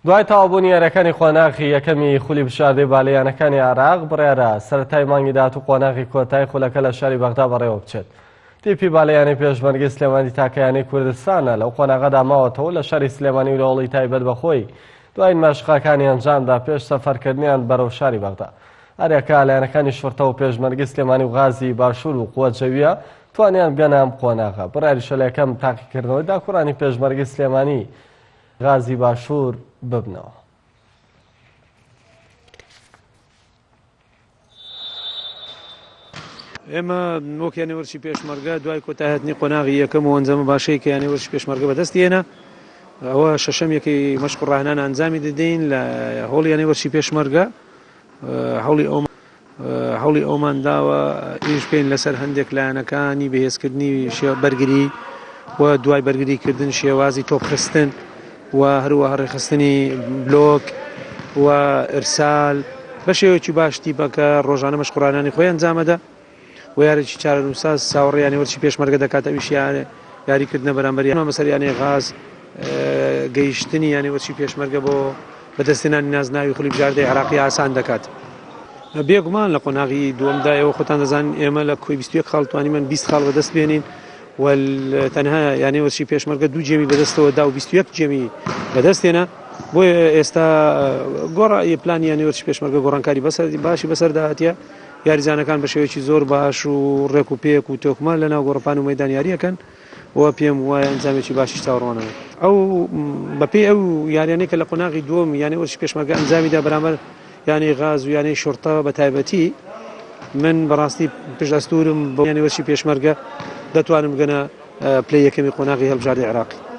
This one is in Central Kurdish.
دوای تەواوبوونی یاریەکانی قۆناغی یەکەمی خولی بشاردەی باڵیانەکانی عێراق بڕیارە سەرەتای مانگی داهاتوو قۆناغی کۆتایی خولەکە لە شاری بەغدا بەڕێوە بچێت. تیپی باڵیانی پێشمەرگەی سلێمانی تاکەیانەی کوردستانە لەو قۆناغەدا ماوەتەوە لە شاری سلێمانی و لە هەوڵی تایبەت بەخۆی دوای مەشقەکانی ئەنجامدا پێش سەفەرکردنیان بەرەو شاری بەغدا. هەرێکە لایەنەکانی شورتە و پێشمەرگەی سلێمانی و غازی باشوور و قووەت جەویە توانیان بگەنە ئەم قۆناغە. بڕیاری شەلەیەکەم تاقیکردنەوەی داکوڕانی پێشمەرگەی سلێمانی غازی باشوور ببنەوە. ئێمە وەک یانێوەرچی پێشمەرگە دوای کۆتایهاتنی قۆناغی یەکەم و ئەنجەمە باشەی کە یانێوەرچی پێشمەرگە بەدەستێنە ئەوە شەشەمێکی مەشق و ڕاهێنان ئەنجامی دەدەین لە هەوڵی یانێوەرچی پێشمەرگە هەوڵی ئەومان داوە ئیش بکەین لەسەر هەندێک لایەنەکانی بەهێزکردنی بەرگری و دوای بەرگریکردن شێوازی تۆپخستن و هەروەها ڕێخستنی بلۆک و ئرسال بە شێوەیەکی باشتی بکە ڕۆژانە مەشق و ڕاهێنانی خۆی ئەنجامەدا و یاریی چارەنووسا ساوەڕێی یانێوەرچی پێشمەرگە دەکات ئەویش یاریکردنە بەرامبەر مەسەر یانەی غاز گەیشتنی یانێوەرچی پێشمەرگە بۆ بەدەستێنانی نازناوی خولی بژاردەی عێراقی ئاسان دەکات. بێگومان لە قۆناغی دووەمدایەوە خۆتان دەزانن ئێمە لە کۆی 21 خاڵ توانیمان 20 خاڵ بەدەست بێنین و تەنها یانێوەرچی پێشمەرگە 2 جێمی بەدەستەوە دا و 21 جێمی بەدەستێنە بۆیە ئێستا گۆڕایی پلانی یانێوەرچی پێشمەرگە گۆڕانکاری باشی بەسەرداهاتیە یاریزانەکان بە شێوەیەکی زۆر باش و ڕێک و پێک و تۆکمان لەناو گۆڕپان و مەیدان یاریەکەن وە پێم وایە ئەنجامێکی باشیش چاوەڕوانەوە ئەو بەپێی ئەو یاریانەی کە لە قۆناغی دووەم یانێوەرچی پێشمەرگە ئەنجامیدا بەرامبەر یانەی غاز و یانەی شورتە بە تایبەتی من بەڕاستی پشت ئەستورم بۆ یانێوەرچی پێشمەرگە دەتوانم بگەنە پلەی یەکەمی قۆناغی هەڵبژاردەی عێراقی.